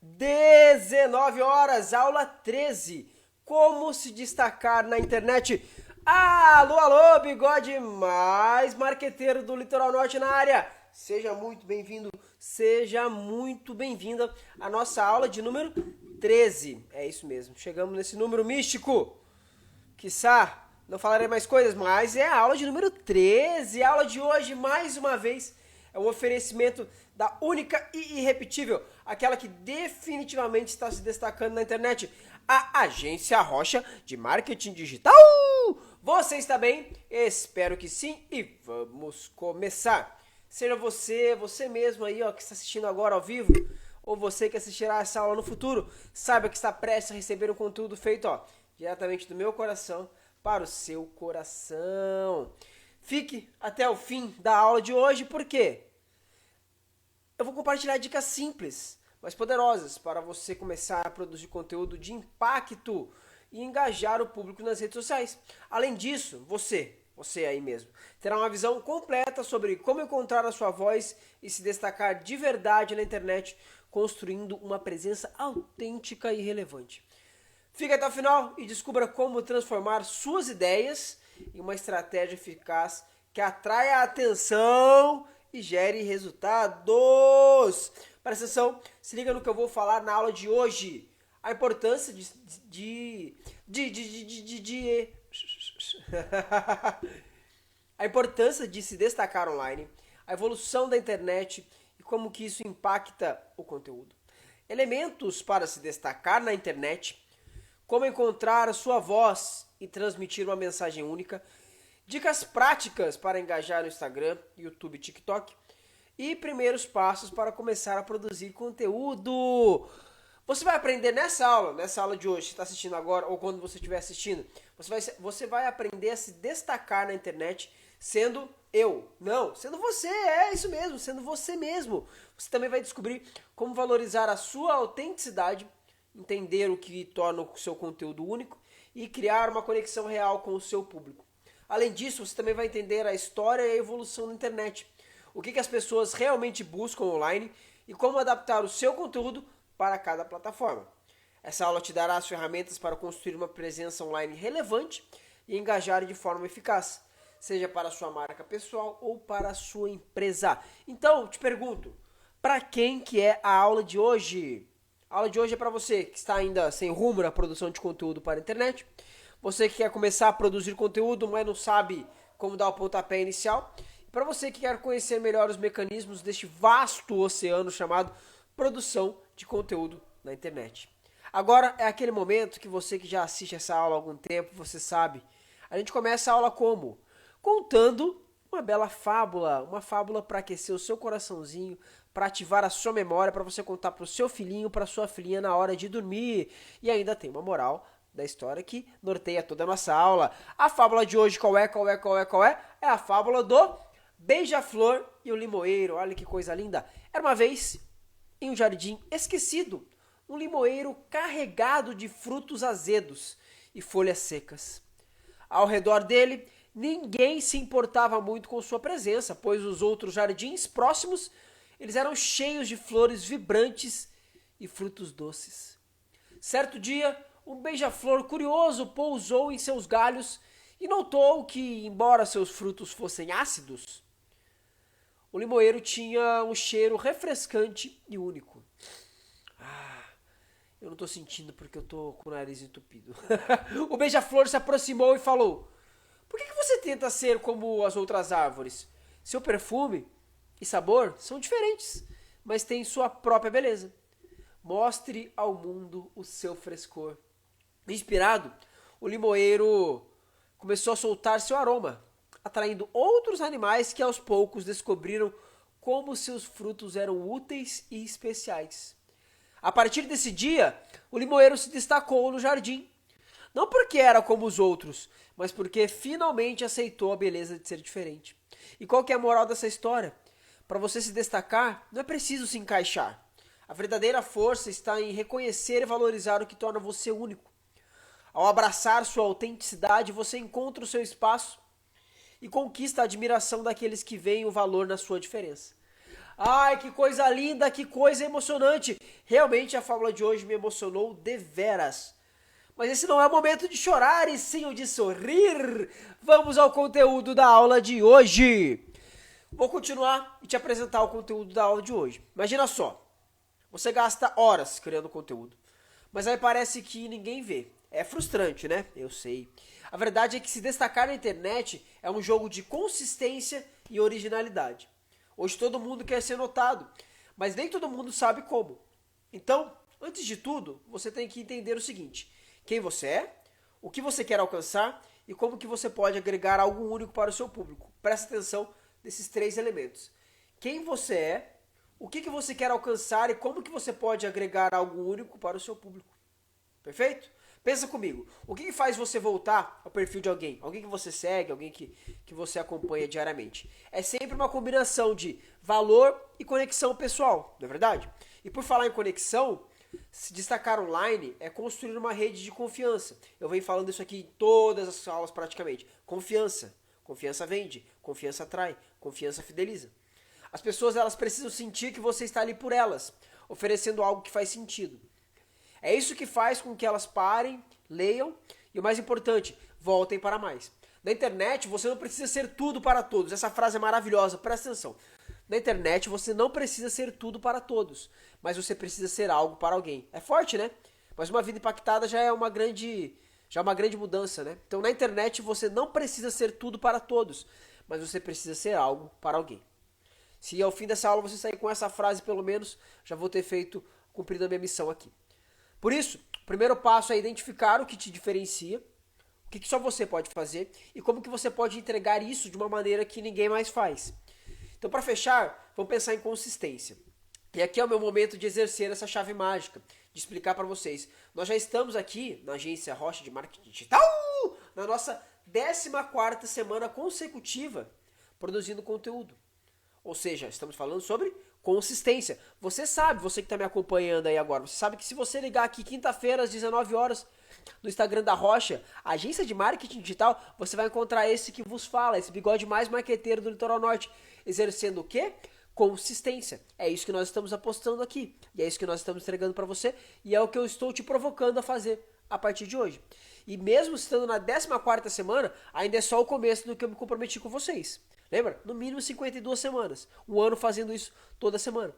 19 horas, aula 13. Como se destacar na internet? Alô, alô, bigode mais marqueteiro do Litoral Norte na área. Seja muito bem-vindo, seja muito bem-vinda à nossa aula de número 13. É isso mesmo, chegamos nesse número místico. Quiçá, não falarei mais coisas, mas é a aula de número 13. A aula de hoje, mais uma vez, é um oferecimento da única e irrepetível, aquela que definitivamente está se destacando na internet, a Agência Rocha de Marketing Digital. Você está bem? Espero que sim e vamos começar. Seja você mesmo aí, ó, que está assistindo agora ao vivo, ou você que assistirá essa aula no futuro, saiba que está prestes a receber um conteúdo feito, ó, diretamente do meu coração para o seu coração. Fique até o fim da aula de hoje, porque eu vou compartilhar dicas simples, mas poderosas para você começar a produzir conteúdo de impacto e engajar o público nas redes sociais. Além disso, você aí mesmo, terá uma visão completa sobre como encontrar a sua voz e se destacar de verdade na internet, construindo uma presença autêntica e relevante. Fique até o final e descubra como transformar suas ideias em uma estratégia eficaz que atraia a atenção e gere resultados. Presta atenção, se liga no que eu vou falar na aula de hoje. A importância a importância de se destacar online, a evolução da internet e como que isso impacta o conteúdo. Elementos para se destacar na internet, como encontrar a sua voz e transmitir uma mensagem única, dicas práticas para engajar no Instagram, YouTube e TikTok e primeiros passos para começar a produzir conteúdo. Você vai aprender nessa aula de hoje, você está assistindo agora ou quando você estiver assistindo, você vai aprender a se destacar na internet sendo eu. Não, sendo você, é isso mesmo, sendo você mesmo. Você também vai descobrir como valorizar a sua autenticidade, entender o que torna o seu conteúdo único e criar uma conexão real com o seu público. Além disso, você também vai entender a história e a evolução da internet, o que as pessoas realmente buscam online e como adaptar o seu conteúdo para cada plataforma. Essa aula te dará as ferramentas para construir uma presença online relevante e engajar de forma eficaz, seja para a sua marca pessoal ou para a sua empresa. Então, te pergunto, para quem que é a aula de hoje? A aula de hoje é para você que está ainda sem rumo na produção de conteúdo para a internet, você que quer começar a produzir conteúdo, mas não sabe como dar o pontapé inicial, e para você que quer conhecer melhor os mecanismos deste vasto oceano chamado produção de conteúdo na internet. Agora é aquele momento que você que já assiste essa aula há algum tempo, você sabe, a gente começa a aula como? Contando uma bela fábula, uma fábula para aquecer o seu coraçãozinho, para ativar a sua memória, para você contar para o seu filhinho, para sua filhinha na hora de dormir. E ainda tem uma moral da história que norteia toda a nossa aula. A fábula de hoje qual é? É a fábula do Beija-Flor e o Limoeiro. Olha que coisa linda. Era uma vez, em um jardim esquecido, um limoeiro carregado de frutos azedos e folhas secas. Ao redor dele, ninguém se importava muito com sua presença, pois os outros jardins próximos eles eram cheios de flores vibrantes e frutos doces. Certo dia, um beija-flor curioso pousou em seus galhos e notou que, embora seus frutos fossem ácidos, o limoeiro tinha um cheiro refrescante e único. Eu não estou sentindo porque eu estou com o nariz entupido. O beija-flor se aproximou e falou: por que você tenta ser como as outras árvores? Seu perfume e sabor são diferentes, mas têm sua própria beleza. Mostre ao mundo o seu frescor. Inspirado, o limoeiro começou a soltar seu aroma, atraindo outros animais que aos poucos descobriram como seus frutos eram úteis e especiais. A partir desse dia, o limoeiro se destacou no jardim. Não porque era como os outros, mas porque finalmente aceitou a beleza de ser diferente. E qual que é a moral dessa história? Para você se destacar, não é preciso se encaixar. A verdadeira força está em reconhecer e valorizar o que torna você único. Ao abraçar sua autenticidade, você encontra o seu espaço e conquista a admiração daqueles que veem o valor na sua diferença. Ai, que coisa linda, que coisa emocionante. Realmente a fábula de hoje me emocionou deveras. Mas esse não é o momento de chorar, e sim o de sorrir. Vamos ao conteúdo da aula de hoje. Vou continuar e te apresentar o conteúdo da aula de hoje. Imagina só, você gasta horas criando conteúdo, mas aí parece que ninguém vê. É frustrante, né? Eu sei. A verdade é que se destacar na internet é um jogo de consistência e originalidade. Hoje todo mundo quer ser notado, mas nem todo mundo sabe como. Então, antes de tudo, você tem que entender o seguinte: quem você é, o que você quer alcançar e como que você pode agregar algo único para o seu público. Presta atenção nesses três elementos. Quem você é, o que você quer alcançar e como que você pode agregar algo único para o seu público. Perfeito? Pensa comigo, o que faz você voltar ao perfil de alguém? Alguém que você segue, alguém que você acompanha diariamente? É sempre uma combinação de valor e conexão pessoal, não é verdade? E por falar em conexão, se destacar online é construir uma rede de confiança. Eu venho falando isso aqui em todas as aulas praticamente. Confiança. Confiança vende, confiança atrai, confiança fideliza. As pessoas elas precisam sentir que você está ali por elas, oferecendo algo que faz sentido. É isso que faz com que elas parem, leiam e, o mais importante, voltem para mais. Na internet, você não precisa ser tudo para todos. Essa frase é maravilhosa, presta atenção. Na internet, você não precisa ser tudo para todos, mas você precisa ser algo para alguém. É forte, né? Mas uma vida impactada já é uma grande mudança, né? Então, na internet, você não precisa ser tudo para todos, mas você precisa ser algo para alguém. Se ao fim dessa aula você sair com essa frase, pelo menos, já vou ter cumprido a minha missão aqui. Por isso, o primeiro passo é identificar o que te diferencia, o que só você pode fazer e como que você pode entregar isso de uma maneira que ninguém mais faz. Então, para fechar, vamos pensar em consistência. E aqui é o meu momento de exercer essa chave mágica, de explicar para vocês. Nós já estamos aqui na agência Rocha de Marketing Digital, na nossa 14ª semana consecutiva produzindo conteúdo. Ou seja, estamos falando sobre consistência. Você sabe, você que está me acompanhando aí agora, você sabe que se você ligar aqui quinta-feira às 19 horas no Instagram da Rocha, agência de marketing digital, você vai encontrar esse que vos fala, esse bigode mais marqueteiro do Litoral Norte, exercendo o quê? Consistência. É isso que nós estamos apostando aqui. E é isso que nós estamos entregando para você. E é o que eu estou te provocando a fazer a partir de hoje. E mesmo estando na 14ª semana, ainda é só o começo do que eu me comprometi com vocês. Lembra? No mínimo 52 semanas. Um ano fazendo isso toda semana.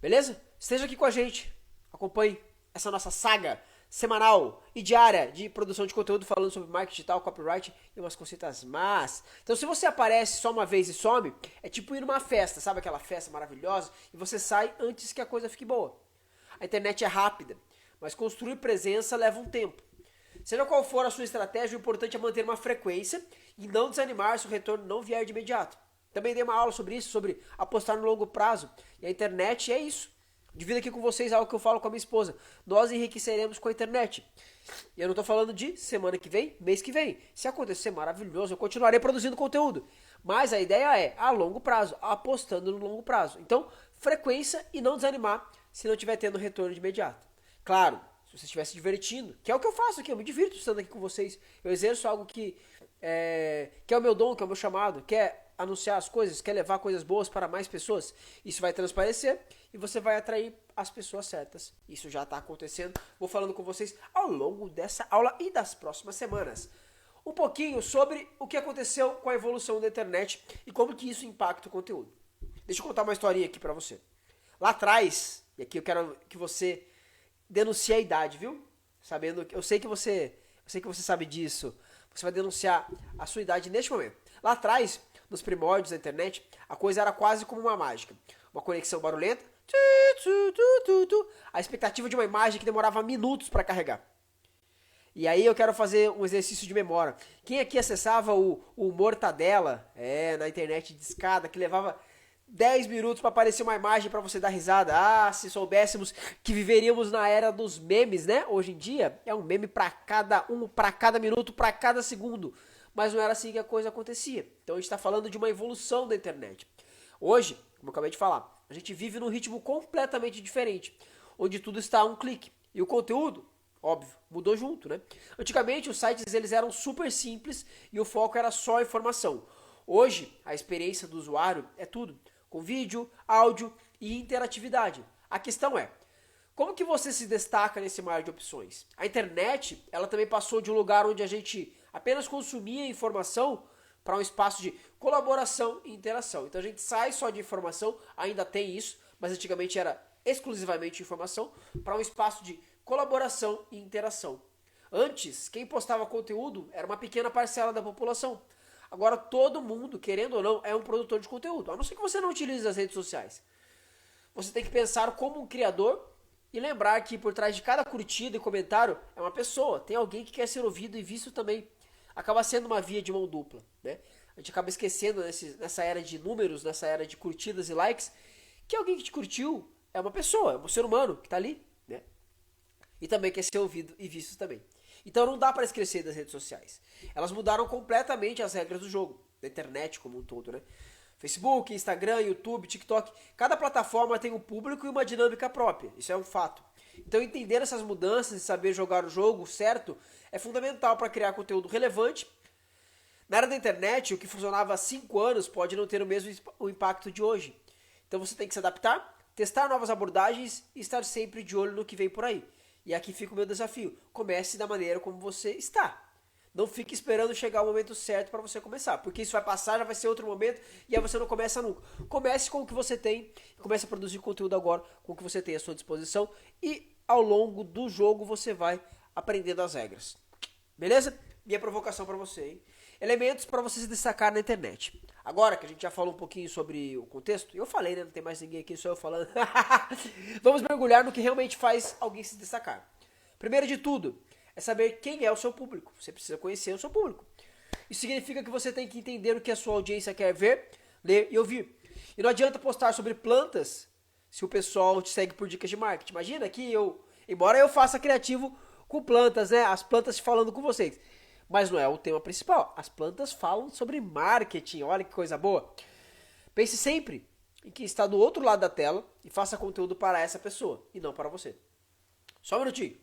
Beleza? Esteja aqui com a gente. Acompanhe essa nossa saga semanal e diária de produção de conteúdo falando sobre marketing digital, copyright e umas conceitas más. Então, se você aparece só uma vez e some, é tipo ir numa festa, sabe aquela festa maravilhosa? E você sai antes que a coisa fique boa. A internet é rápida, mas construir presença leva um tempo. Seja qual for a sua estratégia, o importante é manter uma frequência e não desanimar se o retorno não vier de imediato. Também dei uma aula sobre isso, sobre apostar no longo prazo. E a internet é isso. Divido aqui com vocês algo que eu falo com a minha esposa. Nós enriqueceremos com a internet. E eu não estou falando de semana que vem, mês que vem. Se acontecer, maravilhoso, eu continuarei produzindo conteúdo. Mas a ideia é a longo prazo, apostando no longo prazo. Então, frequência e não desanimar se não estiver tendo retorno de imediato. Claro, se você estiver se divertindo, que é o que eu faço aqui, eu me divirto estando aqui com vocês. Eu exerço algo que é o meu dom, que é o meu chamado, que é anunciar as coisas, quer levar coisas boas para mais pessoas. Isso vai transparecer e você vai atrair as pessoas certas. Isso já está acontecendo. Vou falando com vocês ao longo dessa aula e das próximas semanas. Um pouquinho sobre o que aconteceu com a evolução da internet e como que isso impacta o conteúdo. Deixa eu contar uma historinha aqui para você. Lá atrás, e aqui eu quero que você denuncie a idade, viu? Sabendo, eu sei que você sabe disso. Você vai denunciar a sua idade neste momento. Lá atrás, nos primórdios da internet, a coisa era quase como uma mágica. Uma conexão barulhenta, a expectativa de uma imagem que demorava minutos para carregar. E aí eu quero fazer um exercício de memória. Quem aqui acessava o Mortadela, na internet de escada, que levava 10 minutos para aparecer uma imagem para você dar risada? Ah, se soubéssemos que viveríamos na era dos memes, né? Hoje em dia é um meme para cada minuto, para cada segundo. Mas não era assim que a coisa acontecia. Então a gente está falando de uma evolução da internet. Hoje, como eu acabei de falar, a gente vive num ritmo completamente diferente, onde tudo está a um clique. E o conteúdo, óbvio, mudou junto, né? Antigamente os sites eles eram super simples e o foco era só a informação. Hoje, a experiência do usuário é tudo. com vídeo, áudio e interatividade. A questão é, como que você se destaca nesse mar de opções? A internet, ela também passou de um lugar onde a gente apenas consumia informação para um espaço de colaboração e interação. Então a gente sai só de informação, ainda tem isso, mas antigamente era exclusivamente informação, para um espaço de colaboração e interação. Antes, quem postava conteúdo era uma pequena parcela da população. Agora todo mundo, querendo ou não, é um produtor de conteúdo, a não ser que você não utilize as redes sociais. Você tem que pensar como um criador e lembrar que por trás de cada curtida e comentário é uma pessoa, tem alguém que quer ser ouvido e visto também. Acaba sendo uma via de mão dupla, né? A gente acaba esquecendo nessa era de números, nessa era de curtidas e likes, que alguém que te curtiu é uma pessoa, é um ser humano que está ali, né? E também quer ser ouvido e visto também. Então não dá para esquecer das redes sociais. Elas mudaram completamente as regras do jogo, da internet como um todo, né? Facebook, Instagram, YouTube, TikTok, cada plataforma tem um público e uma dinâmica própria, isso é um fato. Então entender essas mudanças e saber jogar o jogo certo é fundamental para criar conteúdo relevante. Na era da internet, o que funcionava há 5 anos pode não ter o mesmo impacto de hoje. Então você tem que se adaptar, testar novas abordagens e estar sempre de olho no que vem por aí. E aqui fica o meu desafio, comece da maneira como você está. Não fique esperando chegar o momento certo para você começar, porque isso vai passar, já vai ser outro momento e aí você não começa nunca. Comece com o que você tem, comece a produzir conteúdo agora com o que você tem à sua disposição e ao longo do jogo você vai aprendendo as regras. Beleza? Minha provocação para você, hein? Elementos para você se destacar na internet. Agora que a gente já falou um pouquinho sobre o contexto, eu falei, né? Não tem mais ninguém aqui, só eu falando. Vamos mergulhar no que realmente faz alguém se destacar. Primeiro de tudo, é saber quem é o seu público. Você precisa conhecer o seu público. Isso significa que você tem que entender o que a sua audiência quer ver, ler e ouvir. E não adianta postar sobre plantas se o pessoal te segue por dicas de marketing. Imagina que embora eu faça criativo com plantas, né? As plantas falando com vocês. Mas não é o tema principal. As plantas falam sobre marketing. Olha que coisa boa. Pense sempre em quem está do outro lado da tela e faça conteúdo para essa pessoa e não para você. Só um minutinho.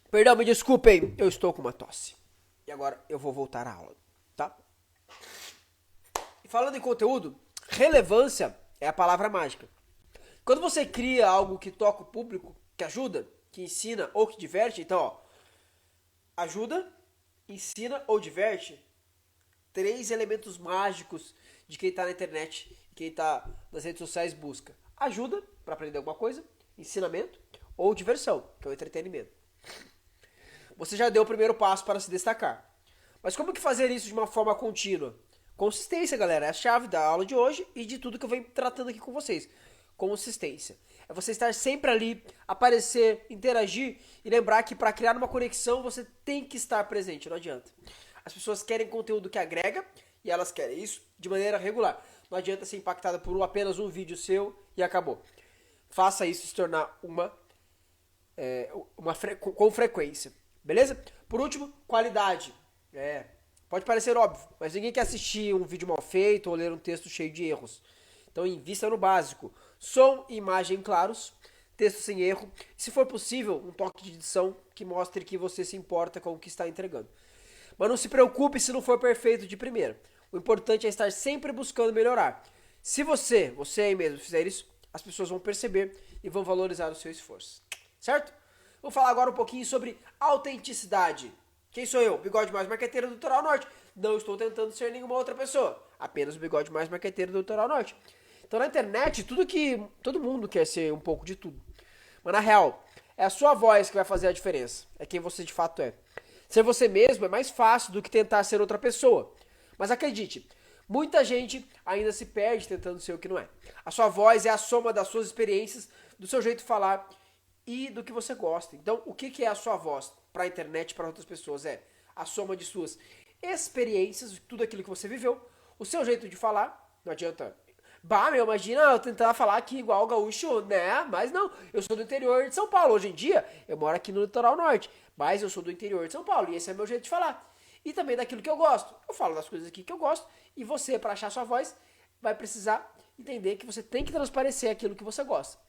Perdão, me desculpem, eu estou com uma tosse. E agora eu vou voltar à aula, tá? E falando em conteúdo, relevância é a palavra mágica. Quando você cria algo que toca o público, que ajuda, que ensina ou que diverte, então, ó, ajuda, ensina ou diverte, 3 elementos mágicos de quem está na internet, quem está nas redes sociais busca. Ajuda, para aprender alguma coisa, ensinamento ou diversão, que é o entretenimento. Você já deu o primeiro passo para se destacar. Mas como que fazer isso de uma forma contínua? Consistência, galera, é a chave da aula de hoje e de tudo que eu venho tratando aqui com vocês. Consistência. É você estar sempre ali, aparecer, interagir e lembrar que para criar uma conexão você tem que estar presente, não adianta. As pessoas querem conteúdo que agrega e elas querem isso de maneira regular. Não adianta ser impactada por apenas um vídeo seu e acabou. Faça isso se tornar com frequência. Beleza? Por último, qualidade. Pode parecer óbvio, mas ninguém quer assistir um vídeo mal feito ou ler um texto cheio de erros. Então invista no básico. Som e imagem claros, texto sem erro. E, se for possível, um toque de edição que mostre que você se importa com o que está entregando. Mas não se preocupe se não for perfeito de primeira. O importante é estar sempre buscando melhorar. Se você aí mesmo fizer isso, as pessoas vão perceber e vão valorizar o seu esforço. Certo? Vou falar agora um pouquinho sobre autenticidade. Quem sou eu? Bigode mais marqueteiro do Litoral Norte. Não estou tentando ser nenhuma outra pessoa. Apenas o bigode mais marqueteiro do Litoral Norte. Então na internet, todo mundo quer ser um pouco de tudo. Mas na real, é a sua voz que vai fazer a diferença. É quem você de fato é. Ser você mesmo é mais fácil do que tentar ser outra pessoa. Mas acredite, muita gente ainda se perde tentando ser o que não é. A sua voz é a soma das suas experiências, do seu jeito de falar e do que você gosta. Então, o que é a sua voz para a internet e para outras pessoas? É a soma de suas experiências, tudo aquilo que você viveu, o seu jeito de falar. Não adianta... imagina eu tentar falar aqui igual o gaúcho, né? Mas não, eu sou do interior de São Paulo. Hoje em dia, eu moro aqui no Litoral Norte, mas eu sou do interior de São Paulo e esse é meu jeito de falar. E também daquilo que eu gosto. Eu falo das coisas aqui que eu gosto e você, para achar sua voz, vai precisar entender que você tem que transparecer aquilo que você gosta.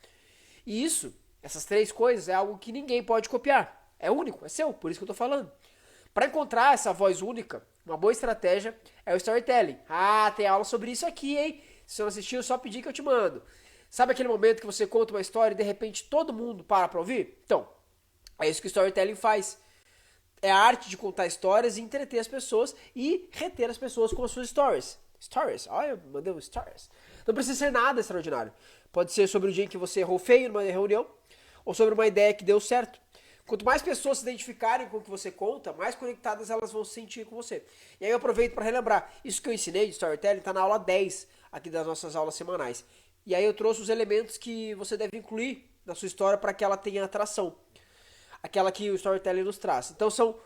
E isso, essas 3 coisas, é algo que ninguém pode copiar. É único, é seu, por isso que eu tô falando. Para encontrar essa voz única, uma boa estratégia é o storytelling. Ah, tem aula sobre isso aqui, hein? Se você não assistiu, só pedir que eu te mando. Sabe aquele momento que você conta uma história e de repente todo mundo para ouvir? Então, é isso que o storytelling faz. É a arte de contar histórias e entreter as pessoas e reter as pessoas com as suas stories. Stories, olha, eu mandei um stories. Não precisa ser nada extraordinário. Pode ser sobre o dia em que você errou feio numa reunião ou sobre uma ideia que deu certo. Quanto mais pessoas se identificarem com o que você conta, mais conectadas elas vão se sentir com você. E aí eu aproveito para relembrar, isso que eu ensinei de storytelling está na aula 10 aqui das nossas aulas semanais. E aí eu trouxe os elementos que você deve incluir na sua história para que ela tenha atração. Aquela que o storytelling nos traz. Então são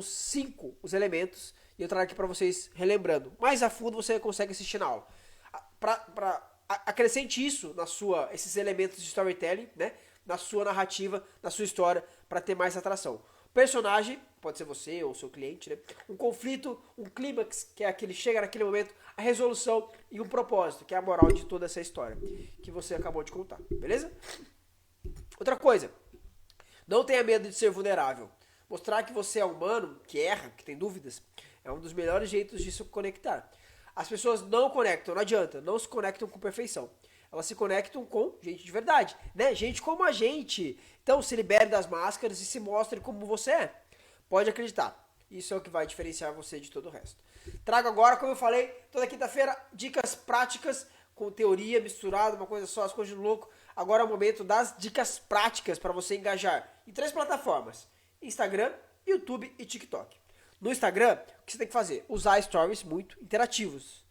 5 os elementos e eu trago aqui para vocês relembrando. Mais a fundo você consegue assistir na aula. Acrescente isso esses elementos de storytelling, né? Na sua narrativa, na sua história, para ter mais atração. Personagem, pode ser você ou o seu cliente, né? Um conflito, um clímax, que é aquele chega naquele momento, a resolução e um propósito, que é a moral de toda essa história que você acabou de contar, beleza? Outra coisa, não tenha medo de ser vulnerável. Mostrar que você é humano, que erra, que tem dúvidas, é um dos melhores jeitos de se conectar. As pessoas não conectam, não adianta, não se conectam com perfeição. Elas se conectam com gente de verdade, né? Gente como a gente. Então se libere das máscaras e se mostre como você é. Pode acreditar. Isso é o que vai diferenciar você de todo o resto. Trago agora, como eu falei, toda quinta-feira, dicas práticas com teoria misturada, uma coisa só, as coisas de louco. Agora é o momento das dicas práticas para você engajar em 3 plataformas: Instagram, YouTube e TikTok. No Instagram, o que você tem que fazer? Usar stories muito interativos.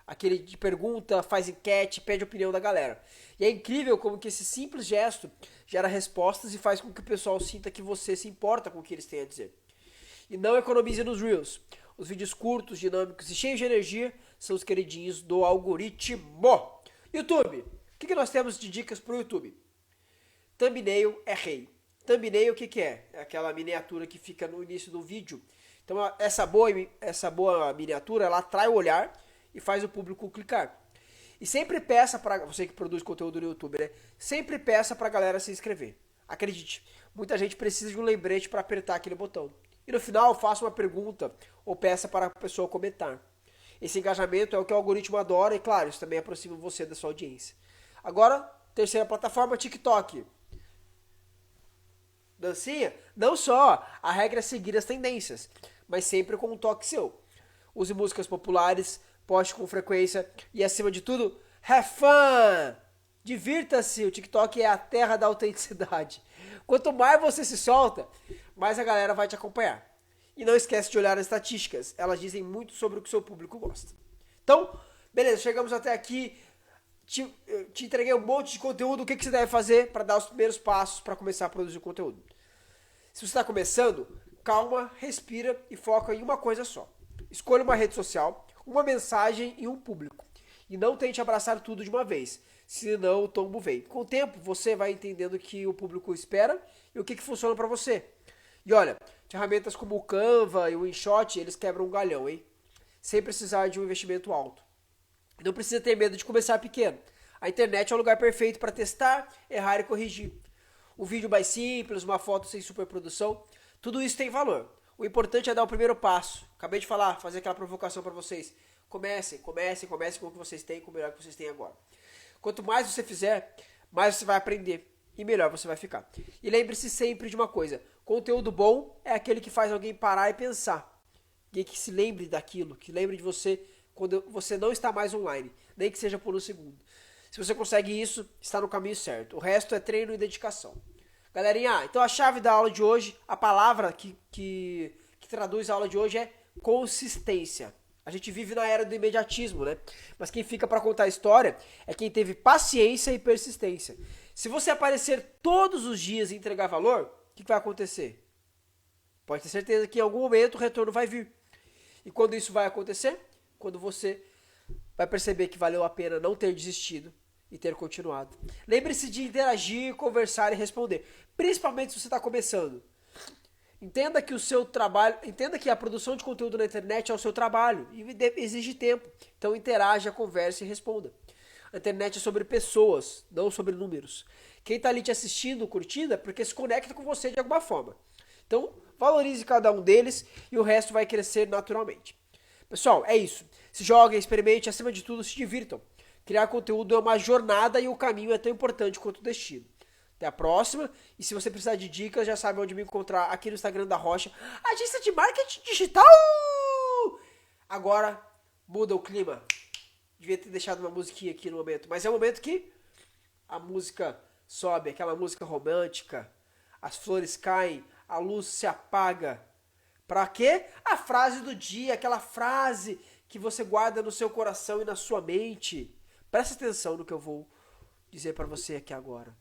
Aquele de pergunta, faz enquete, pede a opinião da galera. E é incrível como que esse simples gesto gera respostas e faz com que o pessoal sinta que você se importa com o que eles têm a dizer. E não economize nos Reels. Os vídeos curtos, dinâmicos e cheios de energia são os queridinhos do algoritmo. YouTube. O que nós temos de dicas para o YouTube? Thumbnail é rei. Thumbnail o que é? É aquela miniatura que fica no início do vídeo. Então essa boa miniatura, ela atrai o olhar e faz o público clicar. E sempre peça para você que produz conteúdo no YouTube, né? Sempre peça para a galera se inscrever. Acredite, muita gente precisa de um lembrete para apertar aquele botão. E no final, faça uma pergunta ou peça para a pessoa comentar. Esse engajamento é o que o algoritmo adora e, claro, isso também aproxima você da sua audiência. Agora, terceira plataforma, TikTok. Dancinha? Não só. A regra é seguir as tendências, mas sempre com um toque seu. Use músicas populares, poste com frequência e, acima de tudo, have fun! Divirta-se, o TikTok é a terra da autenticidade. Quanto mais você se solta, mais a galera vai te acompanhar. E não esquece de olhar as estatísticas, elas dizem muito sobre o que o seu público gosta. Então, beleza, chegamos até aqui. Te entreguei um monte de conteúdo. O que você deve fazer para dar os primeiros passos para começar a produzir conteúdo? Se você está começando, calma, respira e foca em uma coisa só. Escolha uma rede social, uma mensagem e um público. E não tente abraçar tudo de uma vez, senão o tombo vem. Com o tempo, você vai entendendo o que o público espera e o que funciona para você. E olha, ferramentas como o Canva e o InShot, eles quebram um galhão, hein? Sem precisar de um investimento alto. Não precisa ter medo de começar pequeno. A internet é o lugar perfeito para testar, errar e corrigir. Um vídeo mais simples, uma foto sem superprodução, tudo isso tem valor. O importante é dar o primeiro passo. Acabei de falar, fazer aquela provocação para vocês. Comecem com o que vocês têm, com o melhor que vocês têm agora. Quanto mais você fizer, mais você vai aprender e melhor você vai ficar. E lembre-se sempre de uma coisa: conteúdo bom é aquele que faz alguém parar e pensar. Alguém que se lembre daquilo, que lembre de você quando você não está mais online, nem que seja por um segundo. Se você consegue isso, está no caminho certo. O resto é treino e dedicação. Galerinha, então a chave da aula de hoje, a palavra que traduz a aula de hoje é consistência. A gente vive na era do imediatismo, né? Mas quem fica para contar a história é quem teve paciência e persistência. Se você aparecer todos os dias e entregar valor, o que vai acontecer? Pode ter certeza que em algum momento o retorno vai vir. E quando isso vai acontecer? Quando você vai perceber que valeu a pena não ter desistido e ter continuado. Lembre-se de interagir, conversar e responder. Principalmente se você está começando. Entenda que a produção de conteúdo na internet é o seu trabalho e exige tempo. Então interaja, converse e responda. A internet é sobre pessoas, não sobre números. Quem está ali te assistindo, curtindo, é porque se conecta com você de alguma forma. Então, valorize cada um deles e o resto vai crescer naturalmente. Pessoal, é isso. Se joguem, experimente, acima de tudo, se divirtam. Criar conteúdo é uma jornada e o caminho é tão importante quanto o destino. Até a próxima. E se você precisar de dicas, já sabe onde me encontrar aqui no Instagram da Rocha. Agência de marketing digital! Agora, muda o clima. Devia ter deixado uma musiquinha aqui no momento. Mas é o momento que a música sobe, aquela música romântica. As flores caem, a luz se apaga. Pra quê? A frase do dia, aquela frase que você guarda no seu coração e na sua mente. Presta atenção no que eu vou dizer pra você aqui agora.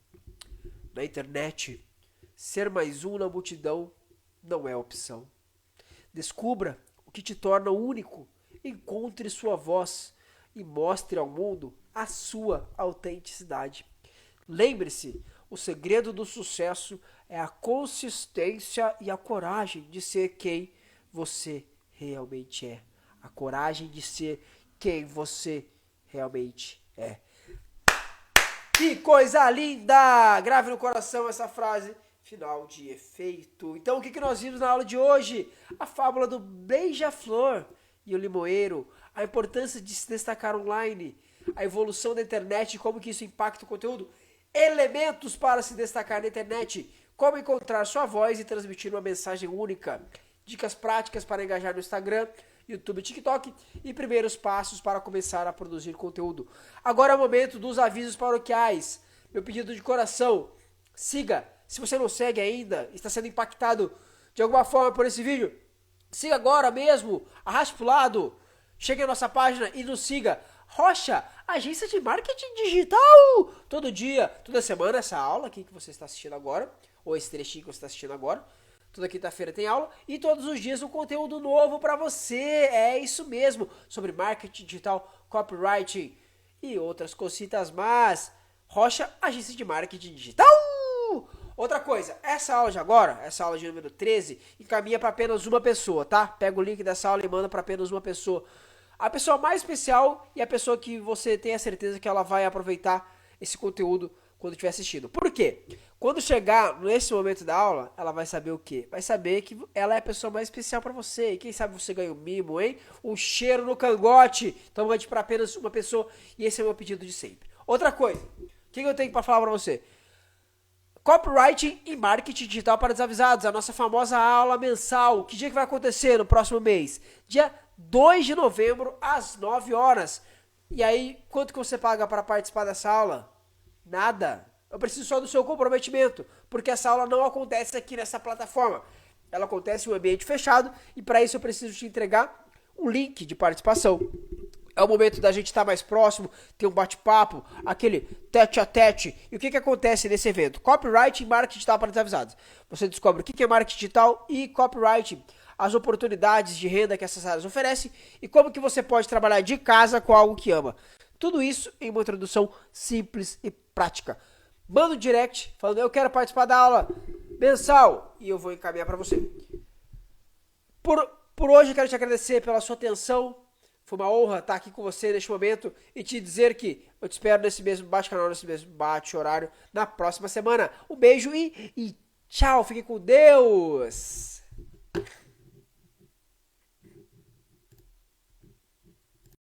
Na internet, ser mais um na multidão não é opção. Descubra o que te torna único, encontre sua voz e mostre ao mundo a sua autenticidade. Lembre-se, o segredo do sucesso é a consistência e a coragem de ser quem você realmente é. A coragem de ser quem você realmente é. Que coisa linda! Grave no coração essa frase final de efeito. Então, o que nós vimos na aula de hoje? A fábula do beija-flor e o limoeiro, a importância de se destacar online, a evolução da internet e como que isso impacta o conteúdo, elementos para se destacar na internet, como encontrar sua voz e transmitir uma mensagem única, dicas práticas para engajar no Instagram, YouTube e TikTok e primeiros passos para começar a produzir conteúdo. Agora é o momento dos avisos paroquiais. Meu pedido de coração, siga. Se você não segue ainda, está sendo impactado de alguma forma por esse vídeo, siga agora mesmo, arraste para o lado, chegue na nossa página e nos siga. Rocha, agência de marketing digital. Todo dia, toda semana, essa aula aqui que você está assistindo agora, ou esse trechinho que você está assistindo agora. Toda quinta-feira tem aula e todos os dias um conteúdo novo para você. É isso mesmo, sobre marketing digital, copywriting e outras cositas mais. Rocha, agência de marketing digital. Outra coisa, essa aula de agora, essa aula de número 13, encaminha para apenas uma pessoa, tá? Pega o link dessa aula e manda para apenas uma pessoa. A pessoa mais especial e a pessoa que você tem a certeza que ela vai aproveitar esse conteúdo quando estiver assistindo. Por quê? Quando chegar nesse momento da aula, ela vai saber o quê? Vai saber que ela é a pessoa mais especial pra você. E quem sabe você ganha um mimo, hein? Um cheiro no cangote. Então mande pra apenas uma pessoa. E esse é o meu pedido de sempre. Outra coisa. O que eu tenho pra falar pra você? Copywriting e marketing digital para desavisados. A nossa famosa aula mensal. Que dia que vai acontecer no próximo mês? Dia 2 de novembro, às 9 horas. E aí, quanto que você paga para participar dessa aula? Nada. Eu preciso só do seu comprometimento, porque essa aula não acontece aqui nessa plataforma. Ela acontece em um ambiente fechado e para isso eu preciso te entregar um link de participação. É o momento da gente estar mais próximo, ter um bate-papo, aquele tete a tete. E o que acontece nesse evento? Copyright e marketing digital para desavisados. Você descobre o que é marketing digital e copyright, as oportunidades de renda que essas áreas oferecem e como que você pode trabalhar de casa com algo que ama. Tudo isso em uma introdução simples e prática. Manda um direct falando, eu quero participar da aula mensal e eu vou encaminhar para você. Por hoje eu quero te agradecer pela sua atenção. Foi uma honra estar aqui com você neste momento e te dizer que eu te espero nesse mesmo bate-canal, nesse mesmo bate-horário na próxima semana. Um beijo e tchau, fique com Deus!